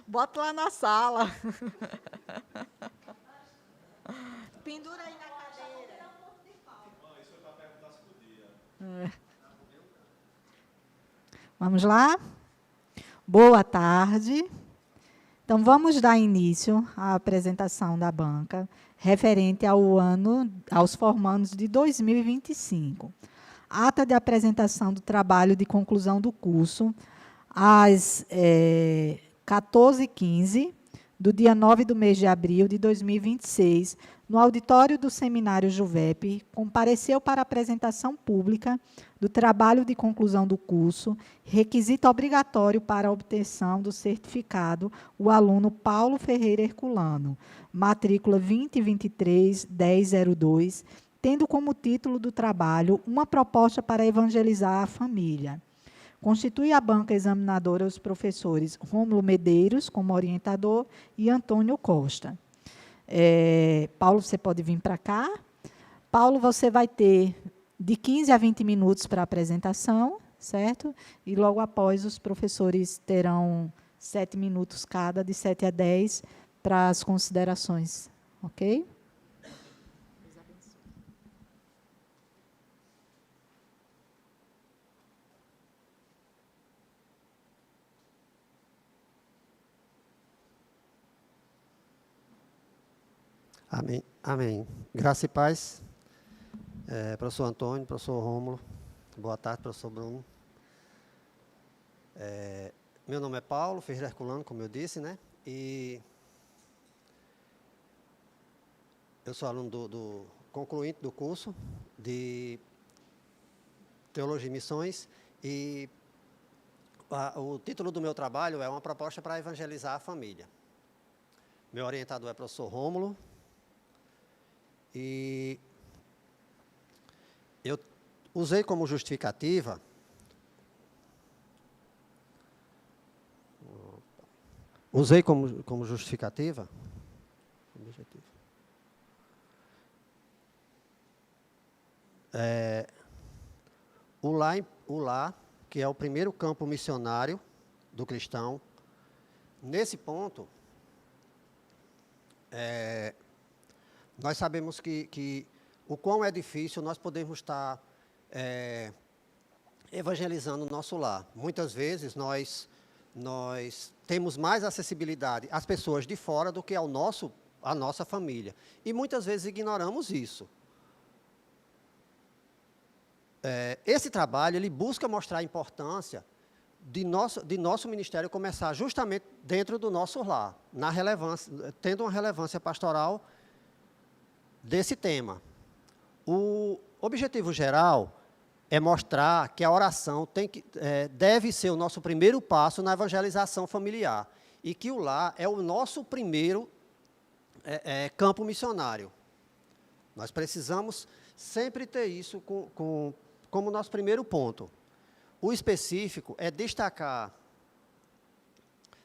Bota lá na sala. Pendura aí na cadeira. Vamos lá? Boa tarde. Então, vamos dar início à apresentação da banca referente aos formandos de 2025. Ata de apresentação do trabalho de conclusão do curso, às 14h15, do dia 9 do mês de abril de 2026, no auditório do Seminário Juvep, compareceu para apresentação pública do trabalho de conclusão do curso, requisito obrigatório para a obtenção do certificado, o aluno Paulo Ferreira Herculano, matrícula 2023-1002, tendo como título do trabalho uma proposta para evangelizar a família. Constitui a banca examinadora os professores Rômulo Medeiros, como orientador, e Antônio Costa. Paulo, você pode vir para cá. Paulo, você vai ter de 15 a 20 minutos para a apresentação, certo? E logo após, os professores terão 7 minutos cada, de 7 a 10, para as considerações. Ok? Amém. Amém. Graça e paz. Professor Antônio, professor Rômulo. Boa tarde, professor Bruno. Meu nome é Paulo Ferreira Herculano, como eu disse, né? E eu sou aluno do concluinte do curso de Teologia e Missões. E o título do meu trabalho é uma proposta para evangelizar a família. Meu orientador é o professor Rômulo. E eu usei como justificativa o lar, que é o primeiro campo missionário do cristão. Nesse ponto, nós sabemos que o quão é difícil nós podemos estar evangelizando o nosso lar. Muitas vezes nós temos mais acessibilidade às pessoas de fora do que à nossa família. E muitas vezes ignoramos isso. Esse trabalho, ele busca mostrar a importância de nosso ministério começar justamente dentro do nosso lar, tendo uma relevância pastoral desse tema. O objetivo geral é mostrar que a oração deve ser o nosso primeiro passo na evangelização familiar e que o lar é o nosso primeiro campo missionário. Nós precisamos sempre ter isso como nosso primeiro ponto. O específico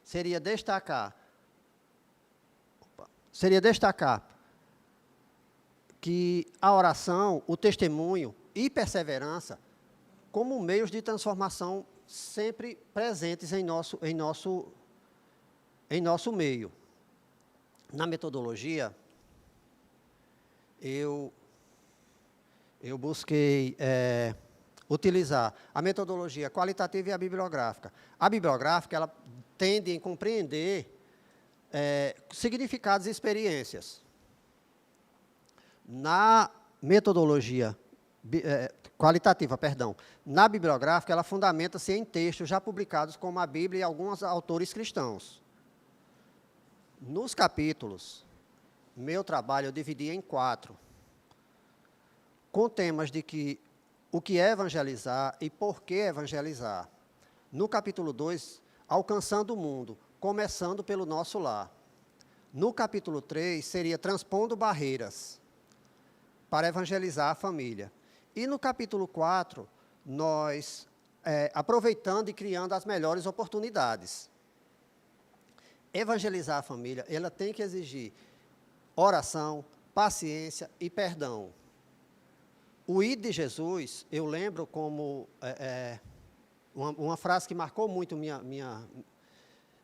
seria destacar que a oração, o testemunho e perseverança como meios de transformação sempre presentes em nosso meio. Na metodologia, eu busquei utilizar a metodologia qualitativa e a bibliográfica. A bibliográfica, ela tende a compreender significados e experiências. Na metodologia qualitativa, na bibliográfica, ela fundamenta-se em textos já publicados como a Bíblia e alguns autores cristãos. Nos capítulos, meu trabalho eu dividi em 4, com temas de o que é evangelizar e por que evangelizar. No capítulo 2, alcançando o mundo, começando pelo nosso lar. No capítulo 3, seria transpondo barreiras para evangelizar a família. E no capítulo 4, nós aproveitando e criando as melhores oportunidades. Evangelizar a família, ela tem que exigir oração, paciência e perdão. O ID de Jesus, eu lembro como Uma frase que marcou muito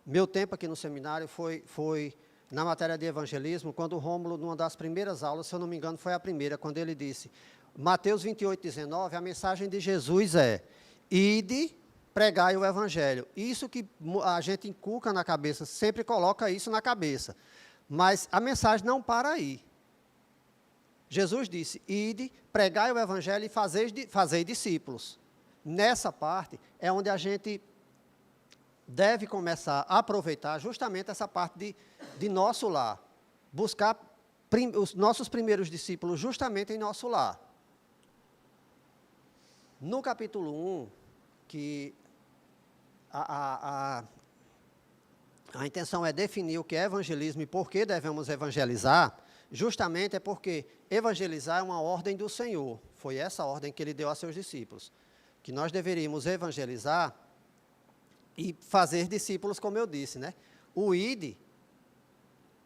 meu tempo aqui no seminário foi na matéria de evangelismo, quando o Rômulo, numa das primeiras aulas, se eu não me engano, foi a primeira, quando ele disse, Mateus 28, 19, a mensagem de Jesus é, ide, pregai o evangelho. Isso que a gente inculca na cabeça, sempre coloca isso na cabeça. Mas a mensagem não para aí. Jesus disse, ide, pregai o evangelho e fazei discípulos. Nessa parte é onde a gente deve começar a aproveitar justamente essa parte de nosso lar. Buscar os nossos primeiros discípulos justamente em nosso lar. No capítulo 1, que a intenção é definir o que é evangelismo e por que devemos evangelizar, justamente é porque evangelizar é uma ordem do Senhor. Foi essa ordem que ele deu a seus discípulos. Que nós deveríamos evangelizar e fazer discípulos, como eu disse, né? O ide,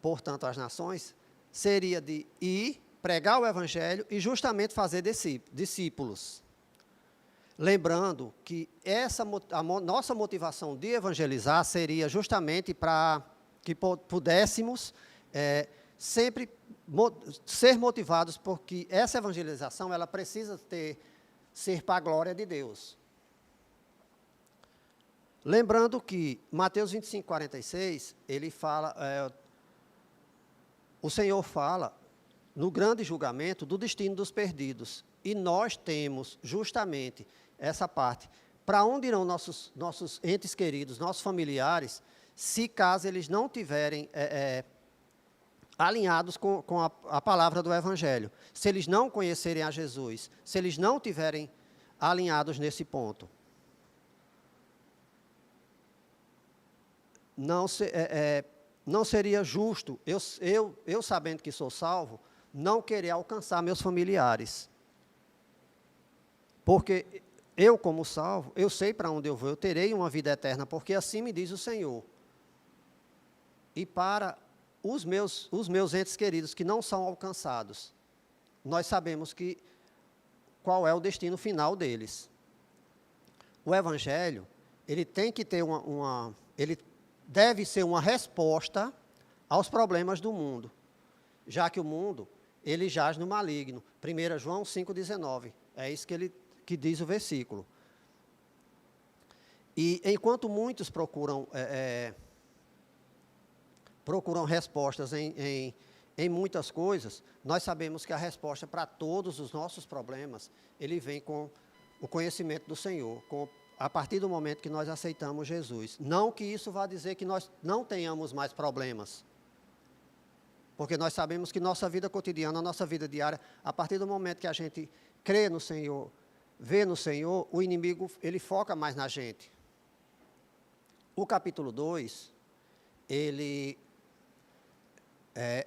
portanto, às nações, seria de ir, pregar o evangelho e justamente fazer discípulos. Lembrando que nossa motivação de evangelizar seria justamente para que pudéssemos sempre ser motivados, porque essa evangelização ela precisa ser para a glória de Deus. Lembrando que Mateus 25, 46, ele fala, o Senhor fala no grande julgamento do destino dos perdidos. E nós temos justamente essa parte. Para onde irão nossos entes queridos, nossos familiares, se caso eles não tiverem alinhados com a palavra do Evangelho? Se eles não conhecerem a Jesus, se eles não tiverem alinhados nesse ponto. Não seria justo, eu sabendo que sou salvo, não querer alcançar meus familiares. Porque eu, como salvo, eu sei para onde eu vou, eu terei uma vida eterna, porque assim me diz o Senhor. E para os meus entes queridos que não são alcançados, nós sabemos qual é o destino final deles. O Evangelho, ele tem que ter ele deve ser uma resposta aos problemas do mundo, já que o mundo, ele jaz no maligno. 1 João 5,19, é isso que diz o versículo. E enquanto muitos procuram respostas em muitas coisas, nós sabemos que a resposta para todos os nossos problemas, ele vem com o conhecimento do Senhor, a partir do momento que nós aceitamos Jesus. Não que isso vá dizer que nós não tenhamos mais problemas, porque nós sabemos que nossa vida cotidiana, nossa vida diária, a partir do momento que a gente crê no Senhor, vê no Senhor, o inimigo, ele foca mais na gente. O capítulo 2,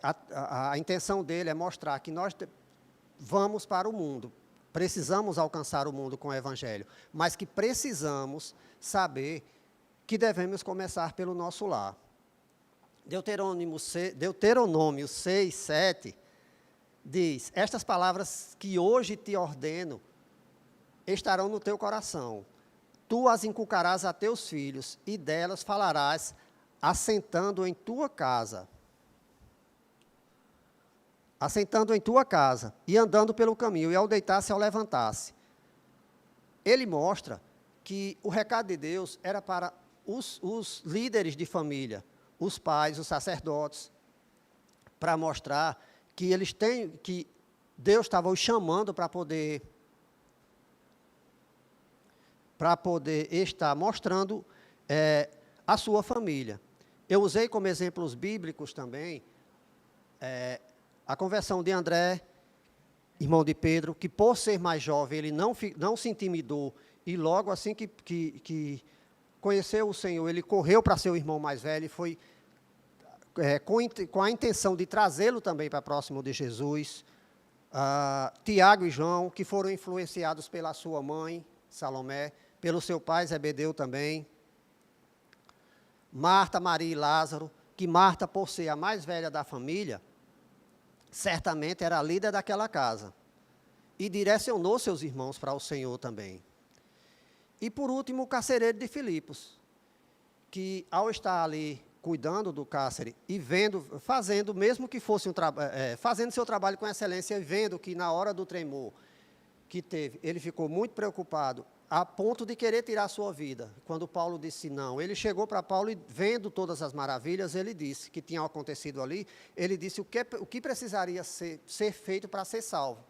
a intenção dele é mostrar que nós vamos para o mundo, precisamos alcançar o mundo com o Evangelho, mas que precisamos saber que devemos começar pelo nosso lar. Deuteronômio 6, 7, diz, estas palavras que hoje te ordeno estarão no teu coração, tu as inculcarás a teus filhos, e delas falarás, assentando em tua casa, e andando pelo caminho, e ao deitar-se, ao levantar-se. Ele mostra que o recado de Deus era para os líderes de família, os pais, os sacerdotes, para mostrar que que Deus estava os chamando para poder estar mostrando a sua família. Eu usei como exemplos bíblicos também a conversão de André, irmão de Pedro, que por ser mais jovem, ele não se intimidou, e logo assim que conheceu o Senhor, ele correu para seu irmão mais velho, e foi com a intenção de trazê-lo também para próximo de Jesus. Tiago e João, que foram influenciados pela sua mãe, Salomé, pelo seu pai, Zebedeu também. Marta, Maria e Lázaro, que Marta, por ser a mais velha da família, certamente era a líder daquela casa, e direcionou seus irmãos para o Senhor também. E, por último, o carcereiro de Filipos, que, ao estar ali cuidando do cárcere e vendo, fazendo, mesmo que fosse fazendo seu trabalho com excelência, e vendo que, na hora do tremor que teve, ele ficou muito preocupado, a ponto de querer tirar a sua vida. Quando Paulo disse não, ele chegou para Paulo e, vendo todas as maravilhas, ele disse que tinham acontecido ali, ele disse o que precisaria ser feito para ser salvo.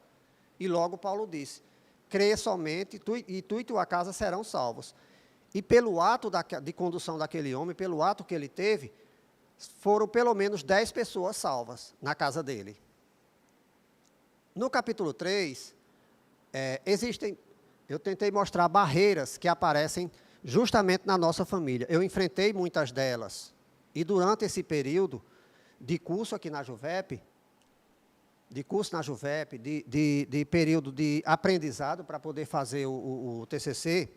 E logo Paulo disse, crê somente, tu e tua casa serão salvos. E pelo ato de condução daquele homem, pelo ato que ele teve, foram pelo menos 10 pessoas salvas na casa dele. No capítulo 3, eu tentei mostrar barreiras que aparecem justamente na nossa família. Eu enfrentei muitas delas. E durante esse período de curso aqui na Juvep, de período de aprendizado para poder fazer o TCC,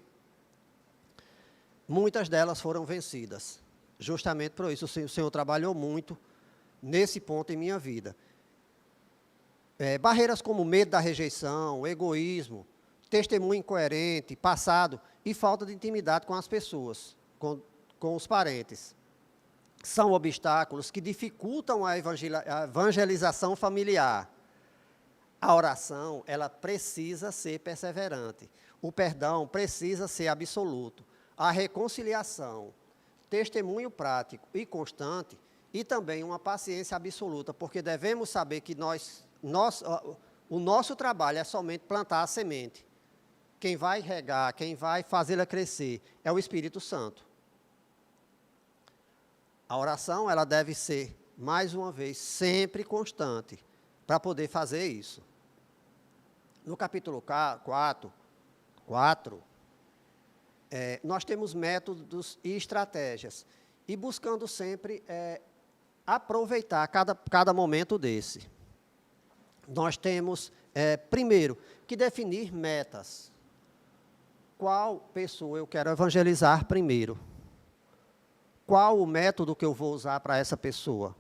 muitas delas foram vencidas. Justamente por isso, o Senhor trabalhou muito nesse ponto em minha vida. Barreiras como medo da rejeição, egoísmo, testemunho incoerente, passado e falta de intimidade com as pessoas, com os parentes. São obstáculos que dificultam a evangelização familiar. A oração, ela precisa ser perseverante. O perdão precisa ser absoluto. A reconciliação, testemunho prático e constante, e também uma paciência absoluta, porque devemos saber que o nosso trabalho é somente plantar a semente. Quem vai regar, quem vai fazê-la crescer é o Espírito Santo. A oração, ela deve ser, mais uma vez, sempre constante, para poder fazer isso. No capítulo 4, nós temos métodos e estratégias, e buscando sempre aproveitar cada momento desse. Nós temos, primeiro, que definir metas. Qual pessoa eu quero evangelizar primeiro? Qual o método que eu vou usar para essa pessoa?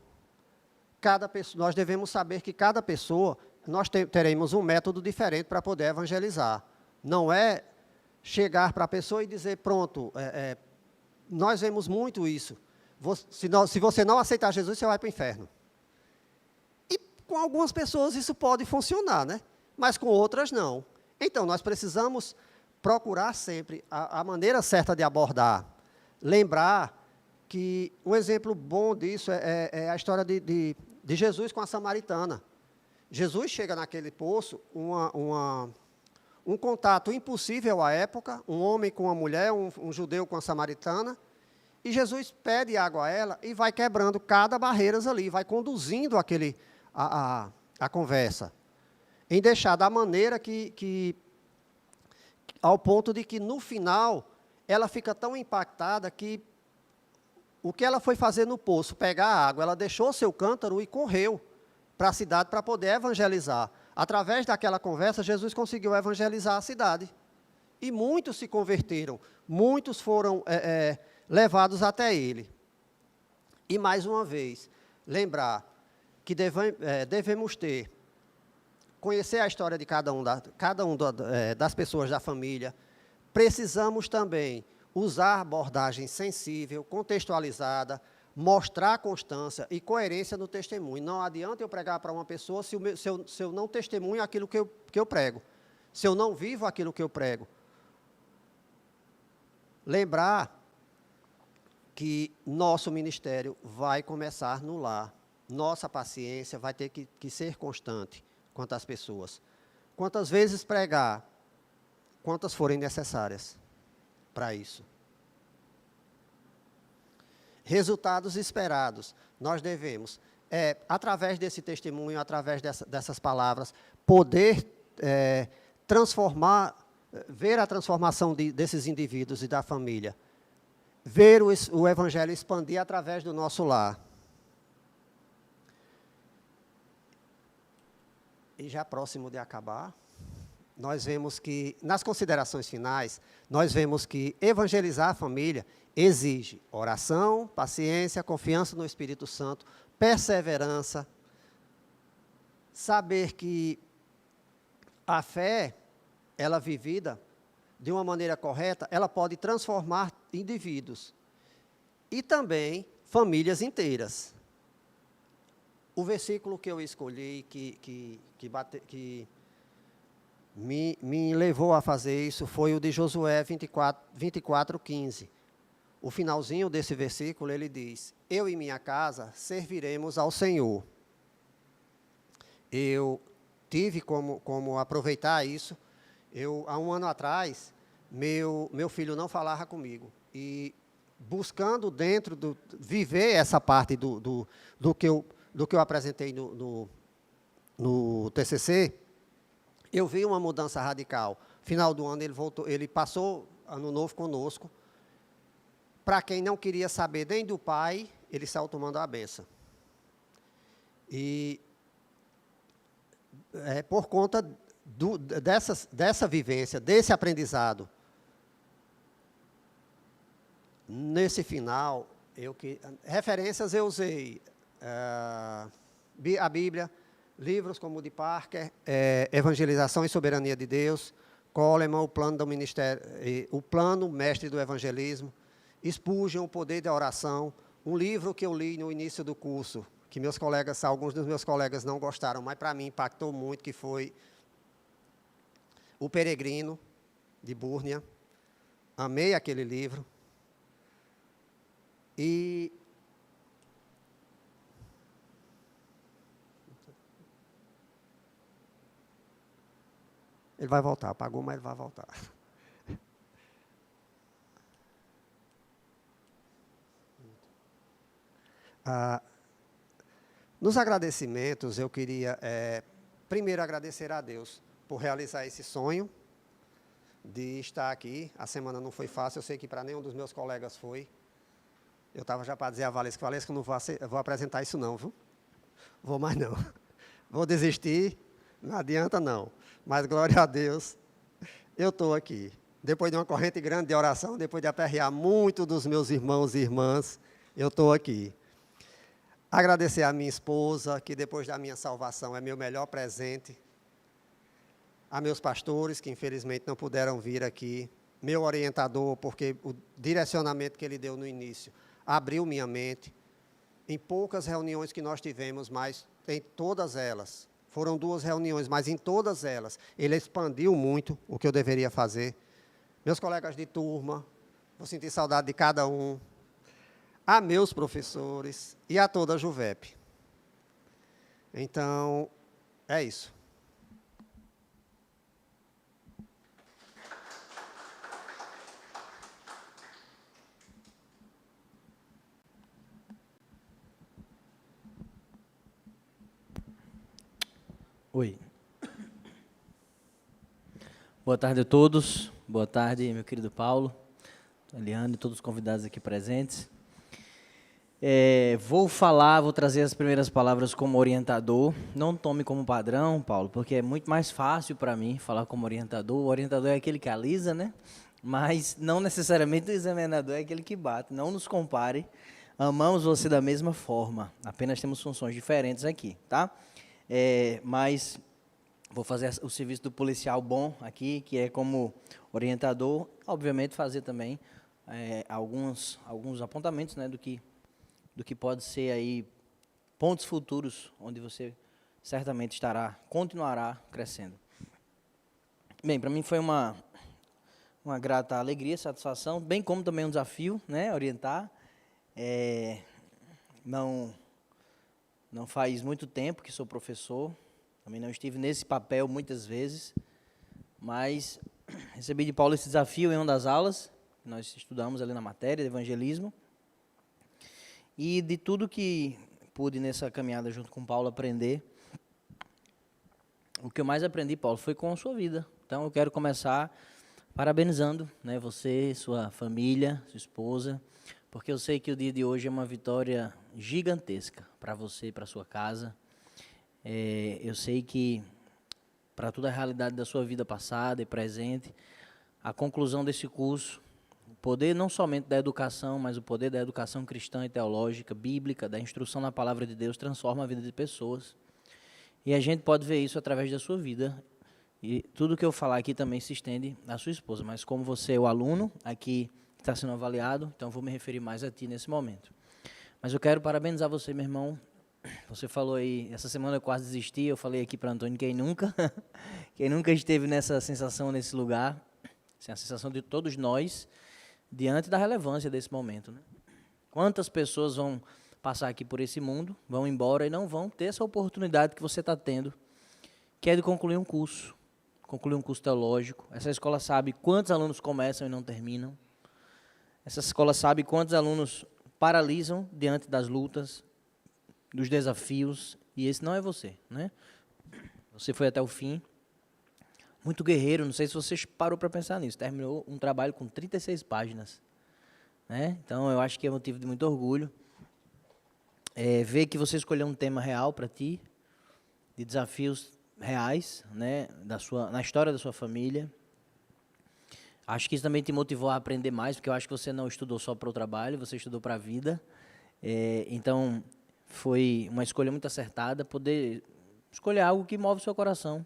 Nós devemos saber que cada pessoa, nós teremos um método diferente para poder evangelizar. Não é chegar para a pessoa e dizer, pronto, nós vemos muito isso. Se você não aceitar Jesus, você vai para o inferno. E com algumas pessoas isso pode funcionar, né? Mas com outras não. Então, nós precisamos procurar sempre a maneira certa de abordar. Lembrar que um exemplo bom disso é a história de Jesus com a samaritana. Jesus chega naquele poço, um contato impossível à época, um homem com uma mulher, um judeu com a samaritana, e Jesus pede água a ela e vai quebrando cada barreira ali, vai conduzindo a conversa, em deixar da maneira ao ponto de que, no final, ela fica tão impactada que o que ela foi fazer no poço, pegar a água, ela deixou seu cântaro e correu para a cidade para poder evangelizar. Através daquela conversa, Jesus conseguiu evangelizar a cidade. E muitos se converteram, muitos foram levados até ele. E, mais uma vez, lembrar que devemos conhecer a história de cada um das pessoas da família. Precisamos também usar abordagem sensível, contextualizada, mostrar constância e coerência no testemunho. Não adianta eu pregar para uma pessoa se eu não testemunho aquilo que eu prego, se eu não vivo aquilo que eu prego. Lembrar que nosso ministério vai começar no lar. Nossa paciência vai ter que ser constante quanto às pessoas. Quantas vezes pregar, quantas forem necessárias para isso. Resultados esperados. Nós devemos, através desse testemunho, através dessas palavras, poder ver a transformação desses indivíduos e da família. Ver o Evangelho expandir através do nosso lar. E já próximo de acabar, nós vemos que, nas considerações finais, nós vemos que evangelizar a família exige oração, paciência, confiança no Espírito Santo, perseverança, saber que a fé, ela vivida, de uma maneira correta, ela pode transformar indivíduos e também famílias inteiras. O versículo que eu escolhi, que me levou a fazer isso, foi o de Josué 24:15. O finalzinho desse versículo, ele diz: eu e minha casa serviremos ao Senhor. Eu tive como aproveitar isso. Há um ano atrás, meu filho não falava comigo. E buscando viver essa parte do que eu apresentei no TCC, eu vi uma mudança radical. Final do ano, ele passou ano novo conosco. Para quem não queria saber nem do pai, ele saiu tomando a benção. E por conta dessa vivência, desse aprendizado, nesse final, referências eu usei a Bíblia, livros como o de Parker, Evangelização e Soberania de Deus, Coleman, o plano do ministério, o plano mestre do evangelismo, Spurgeon, o poder da oração, um livro que eu li no início do curso, que alguns dos meus colegas não gostaram, mas para mim impactou muito, que foi O Peregrino, de Burnia. Amei aquele livro. E ele vai voltar, apagou, mas ele vai voltar. Nos agradecimentos, eu queria primeiro agradecer a Deus por realizar esse sonho de estar aqui. A semana não foi fácil, eu sei que para nenhum dos meus colegas foi. Eu estava já para dizer a Valesca, que eu não vou apresentar isso não, viu? Vou mais não. Vou desistir, não adianta não. Mas glória a Deus, eu estou aqui. Depois de uma corrente grande de oração, depois de aperrear muito dos meus irmãos e irmãs, eu estou aqui. Agradecer a minha esposa, que depois da minha salvação é meu melhor presente. A meus pastores, que infelizmente não puderam vir aqui. Meu orientador, porque o direcionamento que ele deu no início abriu minha mente. Em poucas reuniões que nós tivemos, mas em todas elas, foram 2 reuniões, mas em todas elas, ele expandiu muito o que eu deveria fazer. Meus colegas de turma, vou sentir saudade de cada um. A meus professores e a toda a Juvep. Então, é isso. Oi. Boa tarde a todos. Boa tarde, meu querido Paulo, Eliane e todos os convidados aqui presentes. Vou trazer as primeiras palavras como orientador. Não tome como padrão, Paulo, porque é muito mais fácil para mim falar como orientador. O orientador é aquele que alisa, né? Mas não necessariamente o examinador é aquele que bate. Não nos compare. Amamos você da mesma forma. Apenas temos funções diferentes aqui, tá? Mas vou fazer o serviço do policial bom aqui, que é como orientador. Obviamente fazer também alguns apontamentos, né, do que pode ser aí pontos futuros onde você certamente continuará crescendo. Bem, para mim foi uma grata alegria, satisfação, bem como também um desafio, né, orientar. Não faz muito tempo que sou professor, também não estive nesse papel muitas vezes, mas recebi de Paulo esse desafio em uma das aulas, que nós estudamos ali na matéria de evangelismo. E de tudo que pude nessa caminhada junto com Paulo aprender, o que eu mais aprendi, Paulo, foi com a sua vida. Então eu quero começar parabenizando, né, você, sua família, sua esposa, porque eu sei que o dia de hoje é uma vitória gigantesca para você e para sua casa. Eu sei que para toda a realidade da sua vida passada e presente, a conclusão desse curso, o poder não somente da educação, mas o poder da educação cristã e teológica, bíblica, da instrução na palavra de Deus, transforma a vida de pessoas. E a gente pode ver isso através da sua vida. E tudo que eu falar aqui também se estende à sua esposa, mas como você é o aluno aqui que está sendo avaliado, então eu vou me referir mais a ti nesse momento. Mas eu quero parabenizar você, meu irmão. Você falou aí, essa semana eu quase desisti, eu falei aqui para Antônio, quem nunca, quem nunca esteve nessa sensação, nesse lugar, assim, a sensação de todos nós, diante da relevância desse momento, né? Quantas pessoas vão passar aqui por esse mundo, vão embora e não vão ter essa oportunidade que você está tendo, que é de concluir um curso teológico. Essa escola sabe quantos alunos começam e não terminam. Essa escola sabe quantos alunos paralisam diante das lutas, dos desafios, e esse não é você, né? Você foi até o fim, muito guerreiro, não sei se você parou para pensar nisso, terminou um trabalho com 36 páginas, né? Então, eu acho que é motivo de muito orgulho, ver que você escolheu um tema real para ti, de desafios reais, né, na história da sua família. Acho que isso também te motivou a aprender mais, porque eu acho que você não estudou só para o trabalho, você estudou para a vida. Então, foi uma escolha muito acertada, poder escolher algo que move o seu coração,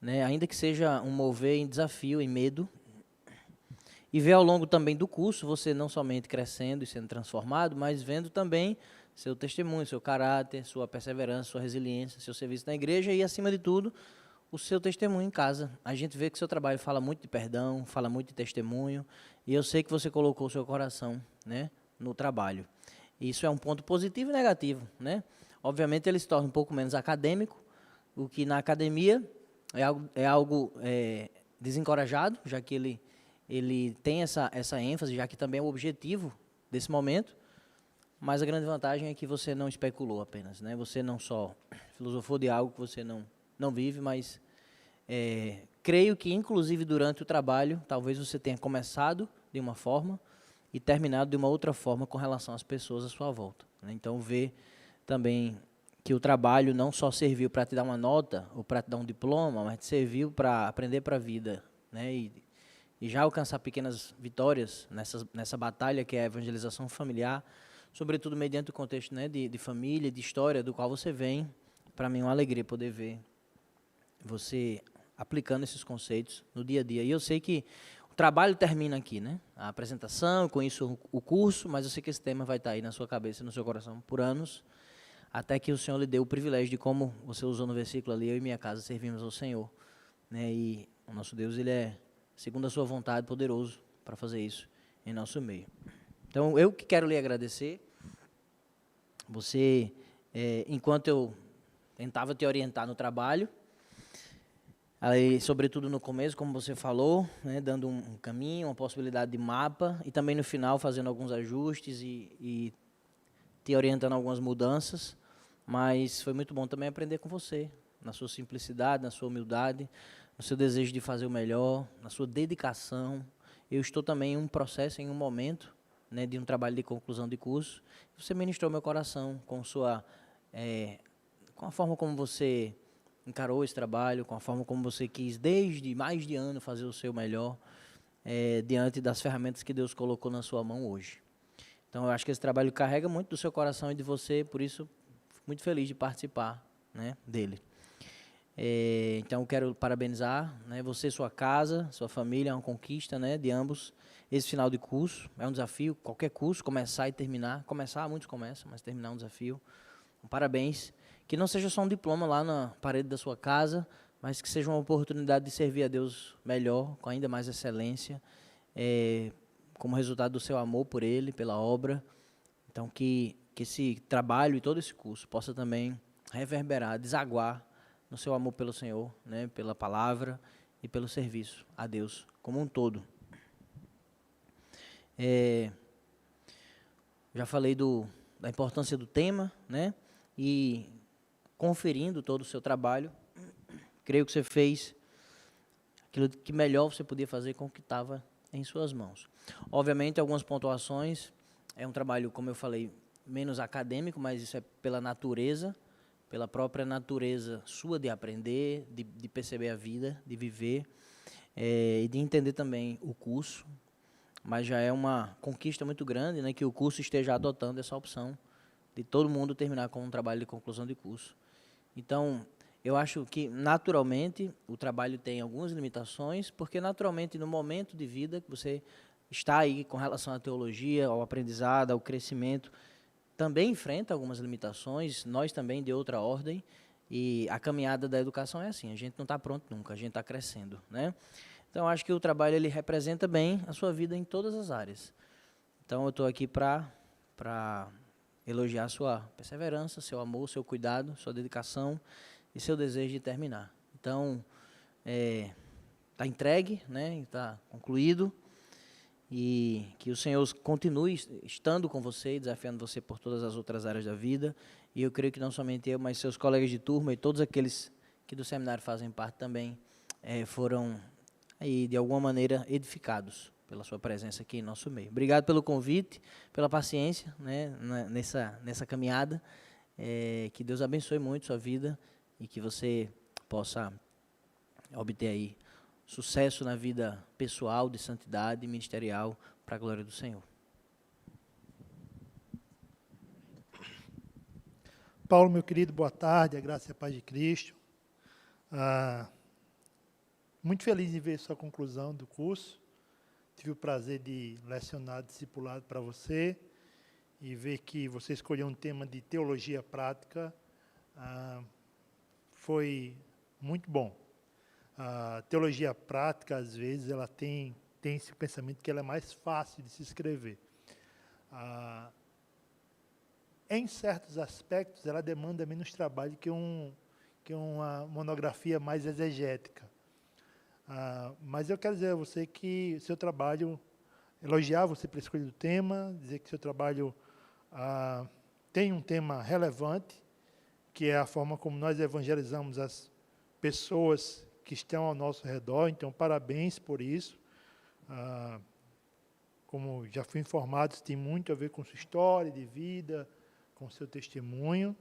né, ainda que seja um mover em desafio, em medo. E ver ao longo também do curso, você não somente crescendo e sendo transformado, mas vendo também seu testemunho, seu caráter, sua perseverança, sua resiliência, seu serviço na igreja e, acima de tudo, o seu testemunho em casa. A gente vê que o seu trabalho fala muito de perdão, fala muito de testemunho, e eu sei que você colocou o seu coração, né, no trabalho. Isso é um ponto positivo e negativo, né? Obviamente ele se torna um pouco menos acadêmico, o que na academia é algo desencorajado, já que ele tem essa ênfase, já que também é o objetivo desse momento. Mas a grande vantagem é que você não especulou apenas, né? Você não só filosofou de algo que você não vive, mas creio que, inclusive, durante o trabalho, talvez você tenha começado de uma forma e terminado de uma outra forma com relação às pessoas à sua volta, né? Então, ver também que o trabalho não só serviu para te dar uma nota ou para te dar um diploma, mas te serviu para aprender para a vida, né? E já alcançar pequenas vitórias nessa batalha que é a evangelização familiar, sobretudo mediante o contexto, né, de família, de história do qual você vem. Para mim é uma alegria poder ver você aplicando esses conceitos no dia a dia. E eu sei que o trabalho termina aqui, né? A apresentação, com isso o curso, mas eu sei que esse tema vai estar aí na sua cabeça e no seu coração por anos, até que o Senhor lhe dê o privilégio de, como você usou no versículo ali, eu e minha casa servimos ao Senhor, né? E o nosso Deus, ele é, segundo a sua vontade, poderoso para fazer isso em nosso meio. Então, eu que quero lhe agradecer. Você, enquanto eu tentava te orientar no trabalho, aí, sobretudo no começo, como você falou, né, dando um caminho, uma possibilidade de mapa, e também no final fazendo alguns ajustes e te orientando algumas mudanças, mas foi muito bom também aprender com você, na sua simplicidade, na sua humildade, no seu desejo de fazer o melhor, na sua dedicação. Eu estou também em um processo, em um momento, né, de um trabalho de conclusão de curso. Você ministrou meu coração com a forma como você encarou esse trabalho, com a forma como você quis, desde mais de ano, fazer o seu melhor, diante das ferramentas que Deus colocou na sua mão hoje. Então, eu acho que esse trabalho carrega muito do seu coração e de você, por isso, fico muito feliz de participar, né, dele. Então, eu quero parabenizar, né, você, sua casa, sua família, é uma conquista, né, de ambos. Esse final de curso é um desafio, qualquer curso, começar e terminar. Começar, muitos começam, mas terminar é um desafio. Parabéns. Que não seja só um diploma lá na parede da sua casa, mas que seja uma oportunidade de servir a Deus melhor, com ainda mais excelência, como resultado do seu amor por Ele, pela obra. Então, que esse trabalho e todo esse curso possa também reverberar, desaguar no seu amor pelo Senhor, né, pela palavra e pelo serviço a Deus como um todo. Já falei da importância do tema, né? E conferindo todo o seu trabalho, creio que você fez aquilo que melhor você podia fazer com o que estava em suas mãos. Obviamente, algumas pontuações, é um trabalho, como eu falei, menos acadêmico, mas isso é pela natureza, pela própria natureza sua de aprender, de perceber a vida, de viver, e de entender também o curso. Mas já é uma conquista muito grande, né, que o curso esteja adotando essa opção de todo mundo terminar com um trabalho de conclusão de curso. Então, Eu acho que, naturalmente, o trabalho tem algumas limitações, porque, naturalmente, no momento de vida que você está aí com relação à teologia, ao aprendizado, ao crescimento, também enfrenta algumas limitações, nós também de outra ordem, e a caminhada da educação é assim, a gente não está pronto nunca, a gente está crescendo, né? Então, acho que o trabalho, ele representa bem a sua vida em todas as áreas. Então, eu estou aqui para elogiar a sua perseverança, seu amor, seu cuidado, sua dedicação e seu desejo de terminar. Então, está entregue, né? Está concluído, e que o Senhor continue estando com você e desafiando você por todas as outras áreas da vida. E eu creio que não somente eu, mas seus colegas de turma e todos aqueles que do seminário fazem parte também foram, aí, de alguma maneira, edificados pela sua presença aqui em nosso meio. Obrigado pelo convite, pela paciência, né, nessa caminhada. Que Deus abençoe muito sua vida e que você possa obter aí sucesso na vida pessoal, de santidade e ministerial, para a glória do Senhor. Paulo, meu querido, boa tarde, a graça e a paz de Cristo. Muito feliz em ver sua conclusão do curso. Tive o prazer de lecionar discipulado para você e ver que você escolheu um tema de teologia prática. Foi muito bom. A teologia prática, às vezes, ela tem esse pensamento que ela é mais fácil de se escrever. Em certos aspectos, ela demanda menos trabalho que uma monografia mais exegética. Mas eu quero dizer a você que o seu trabalho, elogiar você pela escolha do tema, dizer que o seu trabalho tem um tema relevante, que é a forma como nós evangelizamos as pessoas que estão ao nosso redor. Então, parabéns por isso. Como já fui informado, isso tem muito a ver com sua história de vida, com seu testemunho,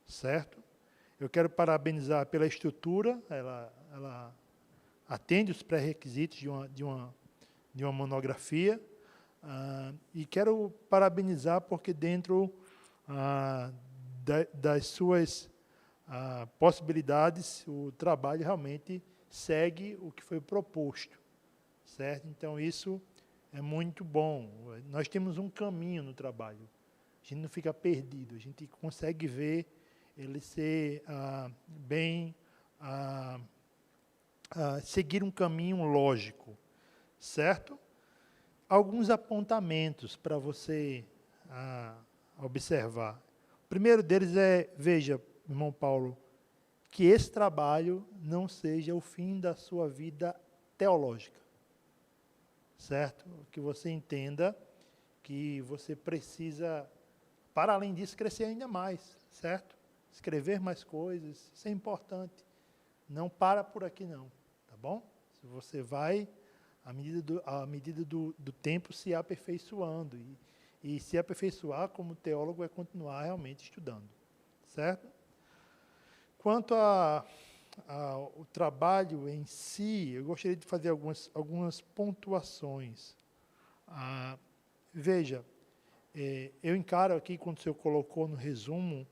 certo? Eu quero parabenizar pela estrutura, ela atende os pré-requisitos de uma monografia, e quero parabenizar porque dentro das suas possibilidades, o trabalho realmente segue o que foi proposto, certo? Então, isso é muito bom. Nós temos um caminho no trabalho. A gente não fica perdido, a gente consegue ver ele ser seguir um caminho lógico, certo? Alguns apontamentos para você observar. O primeiro deles veja, irmão Paulo, que esse trabalho não seja o fim da sua vida teológica, certo? Que você entenda que você precisa, para além disso, crescer ainda mais, certo? Escrever mais coisas, isso é importante. Não para por aqui não, tá bom? Se você vai, à medida do tempo, se aperfeiçoando. E se aperfeiçoar como teólogo é continuar realmente estudando, certo? Quanto ao trabalho em si, eu gostaria de fazer algumas pontuações. Veja, eu encaro aqui, quando o senhor colocou no resumo,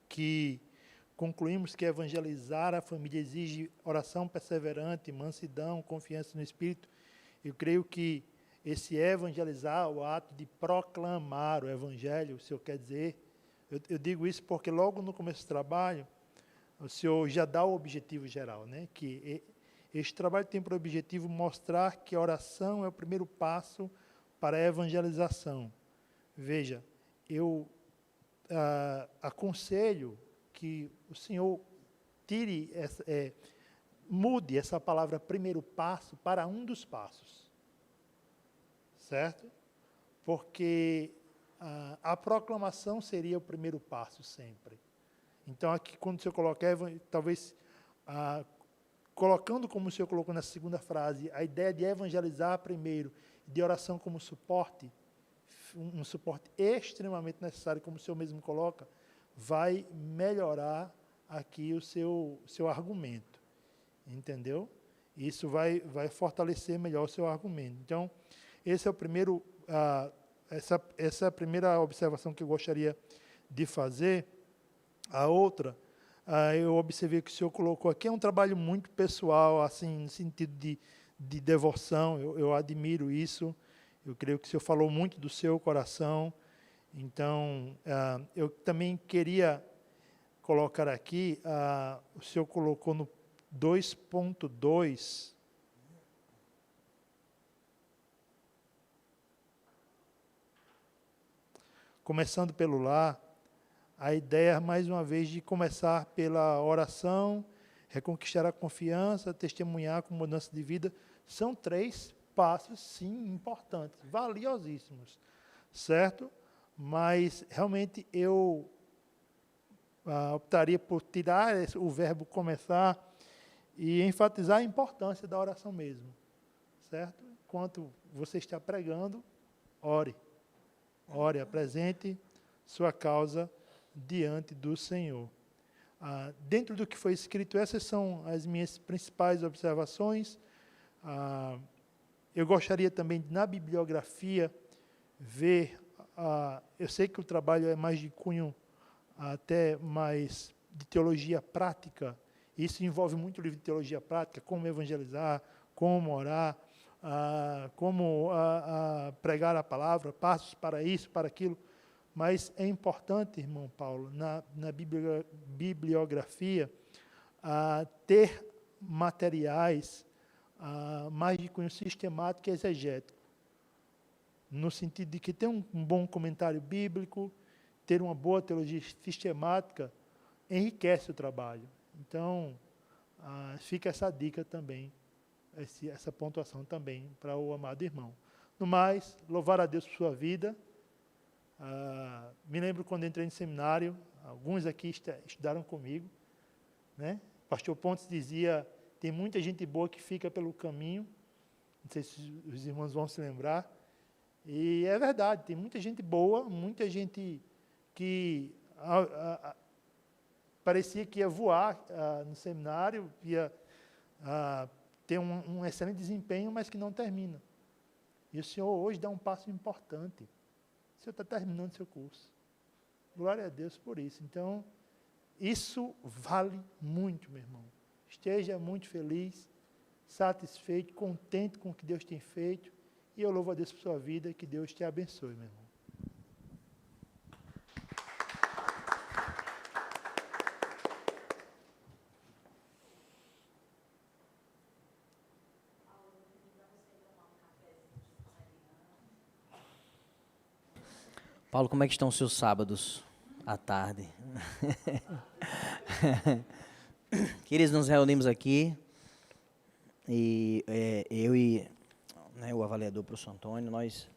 que concluímos que evangelizar a família exige oração perseverante, mansidão, confiança no Espírito. Eu creio que esse evangelizar, o ato de proclamar o Evangelho, o senhor quer dizer, eu digo isso porque logo no começo do trabalho, o senhor já dá o objetivo geral, né? Que este trabalho tem por objetivo mostrar que a oração é o primeiro passo para a evangelização. Veja, eu aconselho que o senhor mude essa palavra primeiro passo para um dos passos, certo? Porque a proclamação seria o primeiro passo sempre. Então, aqui, quando o senhor coloca, talvez, colocando como o senhor colocou na segunda frase, a ideia de evangelizar primeiro, de oração como suporte, um suporte extremamente necessário, como o senhor mesmo coloca, vai melhorar aqui o seu argumento, entendeu? Isso vai fortalecer melhor o seu argumento. Então, esse é o primeiro, essa é a primeira observação que eu gostaria de fazer. A outra, eu observei que o senhor colocou aqui, é um trabalho muito pessoal, assim, no sentido de devoção, eu admiro isso, eu creio que o senhor falou muito do seu coração, então, eu também queria colocar aqui, o senhor colocou no 2.2, começando pelo lar, a ideia, mais uma vez, de começar pela oração, reconquistar a confiança, testemunhar com mudança de vida, são 3 passos, sim, importantes, valiosíssimos, certo? Mas, realmente, eu optaria por tirar o verbo começar e enfatizar a importância da oração mesmo, certo? Enquanto você está pregando, ore. Ore, apresente sua causa diante do Senhor. Dentro do que foi escrito, essas são as minhas principais observações. Eu gostaria também, na bibliografia, ver, eu sei que o trabalho é mais de cunho, até mais de teologia prática, isso envolve muito o livro de teologia prática, como evangelizar, como orar, como pregar a palavra, passos para isso, para aquilo. Mas é importante, irmão Paulo, na bibliografia, ter materiais mais de cunho sistemático e exegético, no sentido de que ter um bom comentário bíblico, ter uma boa teologia sistemática, enriquece o trabalho. Então, fica essa dica também, essa pontuação também para o amado irmão. No mais, louvar a Deus por sua vida. Me lembro quando entrei no seminário, alguns aqui estudaram comigo, né? O pastor Pontes dizia, tem muita gente boa que fica pelo caminho, não sei se os irmãos vão se lembrar, e é verdade, tem muita gente boa, muita gente que parecia que ia voar no seminário, ia ter um excelente desempenho, mas que não termina. E o Senhor hoje dá um passo importante. O Senhor está terminando seu curso. Glória a Deus por isso. Então, isso vale muito, meu irmão. Esteja muito feliz, satisfeito, contente com o que Deus tem feito. E eu louvo a Deus por sua vida e que Deus te abençoe, meu irmão. Paulo, como é que estão os seus sábados à tarde? Queridos, nos reunimos aqui, e eu e o avaliador, professor Antônio, nós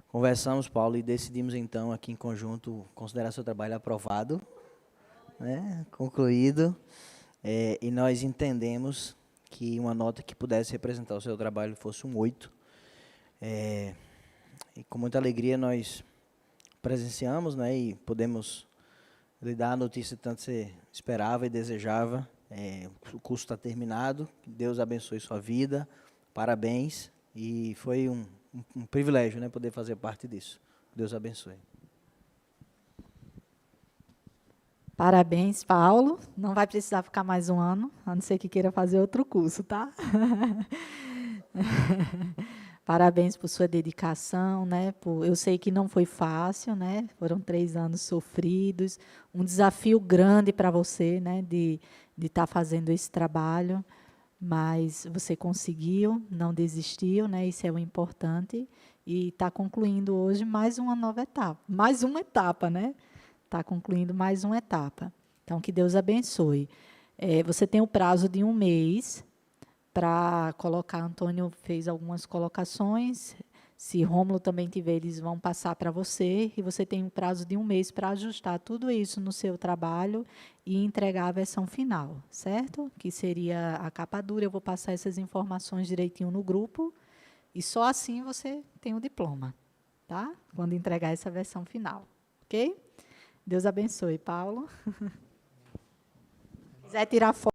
conversamos, Paulo, e decidimos então aqui em conjunto considerar seu trabalho aprovado, né, concluído, e nós entendemos que uma nota que pudesse representar o seu trabalho fosse um 8. E com muita alegria nós presenciamos, né, e podemos lhe dar a notícia que tanto você esperava e desejava. O curso está terminado, que Deus abençoe sua vida, parabéns, e foi um privilégio, né, poder fazer parte disso. Deus abençoe. Parabéns, Paulo. Não vai precisar ficar mais um ano, a não ser que queira fazer outro curso, tá? Parabéns por sua dedicação, né? Eu sei que não foi fácil, né? Foram 3 anos sofridos, um desafio grande para você, né? De estar fazendo esse trabalho, mas você conseguiu, não desistiu, né? Isso é o importante, e está concluindo hoje mais uma nova etapa, né? Está concluindo mais uma etapa. Então, que Deus abençoe. Você tem o prazo de 1 mês para colocar. Antônio fez algumas colocações. Se Rômulo também tiver, eles vão passar para você. E você tem um prazo de 1 mês para ajustar tudo isso no seu trabalho e entregar a versão final, certo? Que seria a capa dura. Eu vou passar essas informações direitinho no grupo. E só assim você tem o diploma, tá? Quando entregar essa versão final, ok? Deus abençoe, Paulo. Se quiser tirar foto.